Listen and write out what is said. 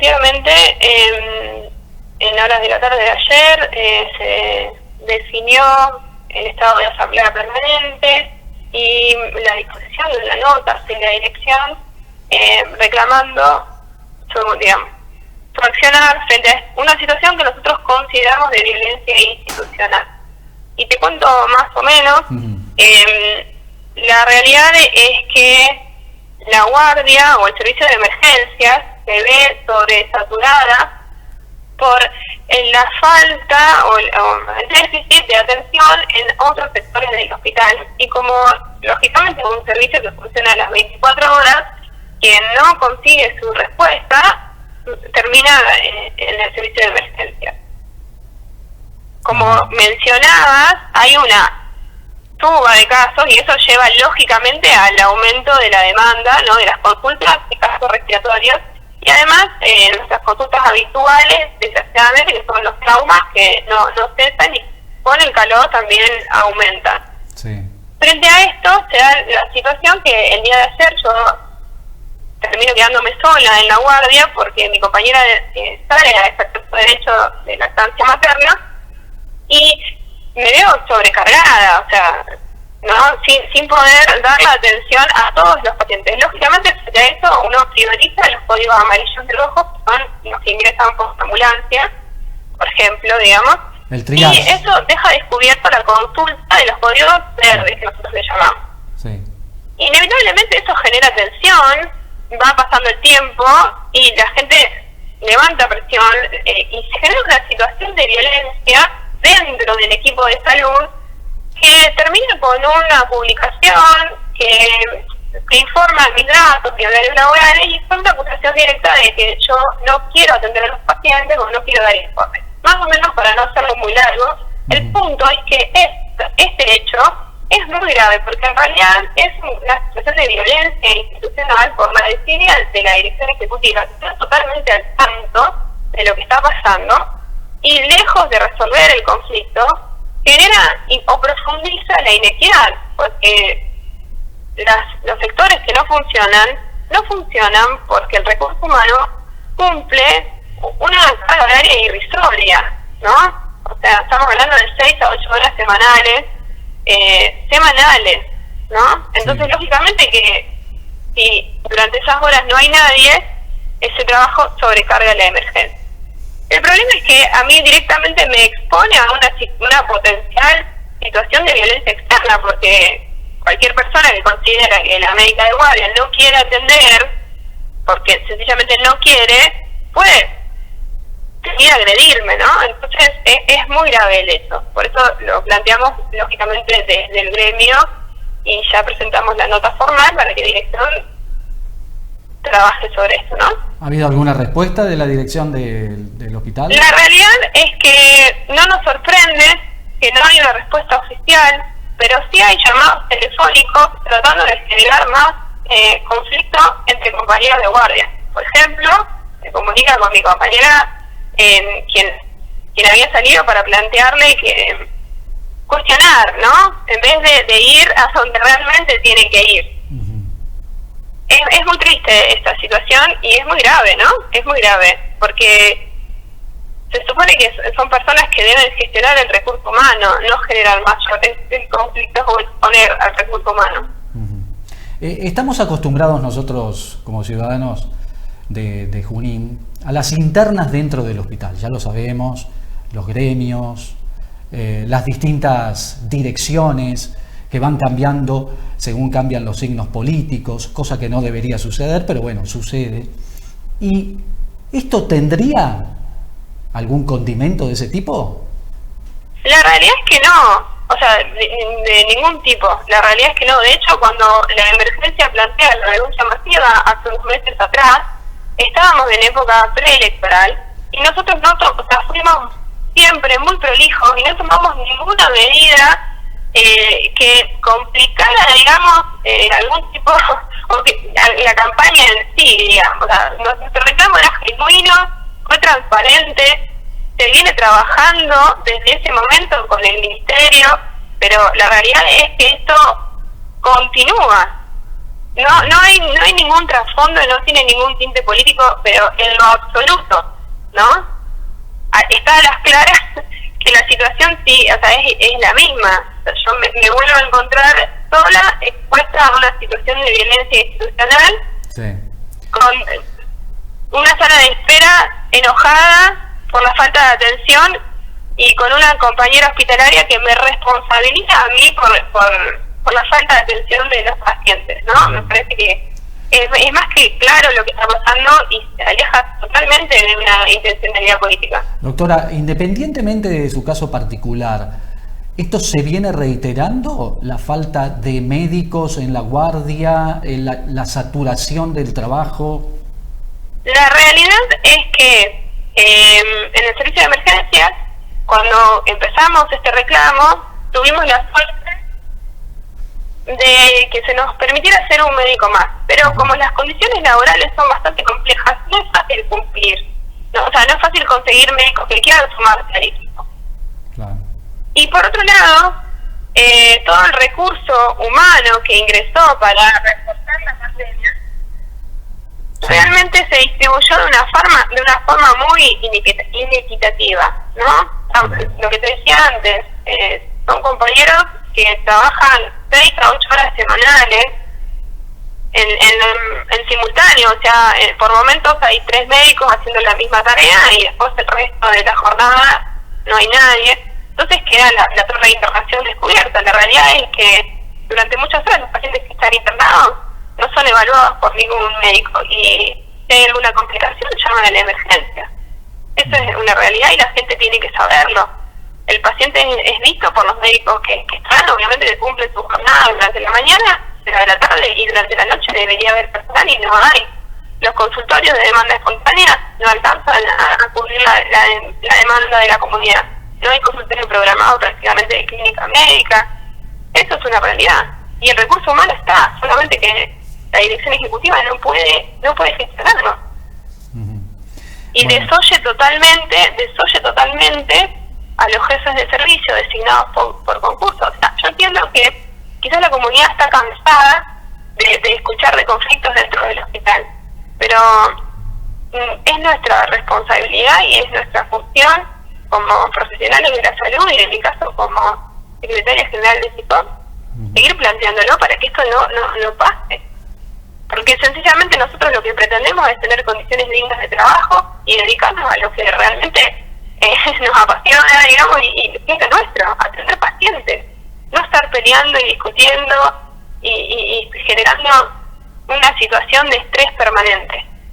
efectivamente, en horas de la tarde de ayer se definió el estado de asamblea permanente y la disposición de la nota de la dirección reclamando su accionar frente a una situación que nosotros consideramos de violencia institucional. Y te cuento más o menos, la realidad es que la guardia o el servicio de emergencias se ve sobresaturada por la falta o el déficit de atención en otros sectores del hospital. Y como lógicamente es un servicio que funciona a las 24 horas, quien no consigue su respuesta termina en el servicio de emergencia. Como mencionabas, hay una suba de casos y eso lleva lógicamente al aumento de la demanda, ¿no?, de las consultas de casos respiratorios y además nuestras consultas habituales, desgraciadamente, que son los traumas que no cesan y con el calor también aumentan. Sí. Frente a esto se da la situación que el día de ayer yo termino quedándome sola en la guardia porque mi compañera sale a ejercer su derecho de lactancia materna y me veo sobrecargada, o sea, no sin poder dar la atención a todos los pacientes. Lógicamente, frente a eso, uno prioriza los códigos amarillos y rojos, que son los que ingresan por ambulancia, por ejemplo, digamos, el triage. Y eso deja descubierto la consulta de los códigos verdes, que nosotros le llamamos. Sí. Inevitablemente eso genera tensión, va pasando el tiempo y la gente levanta presión y se genera una situación de violencia dentro del equipo de salud que termina con una publicación que informa mis datos y horarios laborales y con una acusación directa de que yo no quiero atender a los pacientes o no quiero dar informes. Más o menos, para no hacerlo muy largo, el punto es que este hecho es muy grave porque en realidad es una situación de violencia institucional por la desidia de la dirección ejecutiva, que está totalmente al tanto de lo que está pasando y lejos de resolver el conflicto, genera o profundiza la inequidad, porque los sectores que no funcionan porque el recurso humano cumple una carga horaria irrisoria, ¿no? O sea, estamos hablando de 6 a 8 horas semanales, ¿no? Entonces, lógicamente que si durante esas horas no hay nadie, ese trabajo sobrecarga la emergencia. El problema es que a mí directamente me expone a una potencial situación de violencia externa, porque cualquier persona que considera que la médica de guardia no quiere atender, porque sencillamente no quiere, puede venir a agredirme, ¿no? Entonces es muy grave el hecho. Por eso lo planteamos lógicamente desde el gremio y ya presentamos la nota formal para que dirección trabaje sobre esto, ¿no? ¿Ha habido alguna respuesta de la dirección del hospital? La realidad es que no nos sorprende que no hay una respuesta oficial, pero sí hay llamados telefónicos tratando de generar más conflicto entre compañeros de guardia. Por ejemplo, se comunica con mi compañera quien había salido para plantearle que cuestionar, ¿no? En vez de ir a donde realmente tienen que ir. Es muy triste esta situación y es muy grave, ¿no? Es muy grave, porque se supone que son personas que deben gestionar el recurso humano, no generar mayores conflictos o exponer al recurso humano. Estamos acostumbrados nosotros, como ciudadanos de Junín, a las internas dentro del hospital. Ya lo sabemos, los gremios, las distintas direcciones que van cambiando según cambian los signos políticos, cosa que no debería suceder, pero bueno, sucede. ¿Y esto tendría algún condimento de ese tipo? La realidad es que no, o sea, de ningún tipo. La realidad es que no. De hecho, cuando la emergencia plantea la renuncia masiva hace unos meses atrás, estábamos en época preelectoral y nosotros fuimos siempre muy prolijos y no tomamos ninguna medida que complicara, digamos, algún tipo, o que la campaña en sí, digamos. O sea, nuestro reclamo era genuino, fue transparente, se viene trabajando desde ese momento con el ministerio, pero la realidad es que esto continúa. no hay ningún trasfondo, no tiene ningún tinte político, pero en lo absoluto, ¿no? Está a las claras que la situación sí, o sea, es la misma. O sea, yo me vuelvo a encontrar sola, expuesta a una situación de violencia institucional, sí, con una sala de espera enojada por la falta de atención y con una compañera hospitalaria que me responsabiliza a mí por la falta de atención de los pacientes, ¿no? Me parece que es más que claro lo que está pasando y se aleja totalmente de una intencionalidad política. Doctora, independientemente de su caso particular, ¿esto se viene reiterando? ¿La falta de médicos en la guardia, la saturación del trabajo? La realidad es que en el servicio de emergencias, cuando empezamos este reclamo, tuvimos la suerte de que se nos permitiera ser un médico más, pero como las condiciones laborales son bastante complejas, no es fácil cumplir, ¿no? O sea, no es fácil conseguir médicos que quieran sumarse al equipo. Claro. Y por otro lado, todo el recurso humano que ingresó para reforzar la pandemia realmente se distribuyó de una forma muy inequitativa, ¿no? Lo que te decía antes, son compañeros que trabajan 6 a 8 horas semanales en simultáneo, o sea, por momentos hay 3 médicos haciendo la misma tarea y después el resto de la jornada no hay nadie. Entonces queda la torre de internación descubierta. La realidad es que durante muchas horas los pacientes que están internados no son evaluados por ningún médico y si hay alguna complicación llaman a la emergencia. Eso es una realidad y la gente tiene que saberlo. El paciente es visto por los médicos que están, obviamente que cumplen su jornada durante la mañana, pero de la tarde y durante la noche debería haber personal y no hay. Los consultorios de demanda espontánea no alcanzan a cubrir la demanda de la comunidad. No hay consultorio programado prácticamente de clínica médica. Eso es una realidad. Y el recurso humano está, solamente que la dirección ejecutiva no puede gestionarlo. Y desoye totalmente a los jefes de servicio designados por concurso. O sea, yo entiendo que quizás la comunidad está cansada de escuchar de conflictos dentro del hospital, pero es nuestra responsabilidad y es nuestra función como profesionales de la salud y en mi caso como secretaria general de CIPOP seguir planteándolo para que esto no pase. Porque sencillamente nosotros lo que pretendemos es tener condiciones dignas de trabajo y dedicarnos a lo que realmente nos apasiona, digamos, y es nuestro, atender pacientes, no estar peleando y discutiendo y generando una situación de estrés permanente.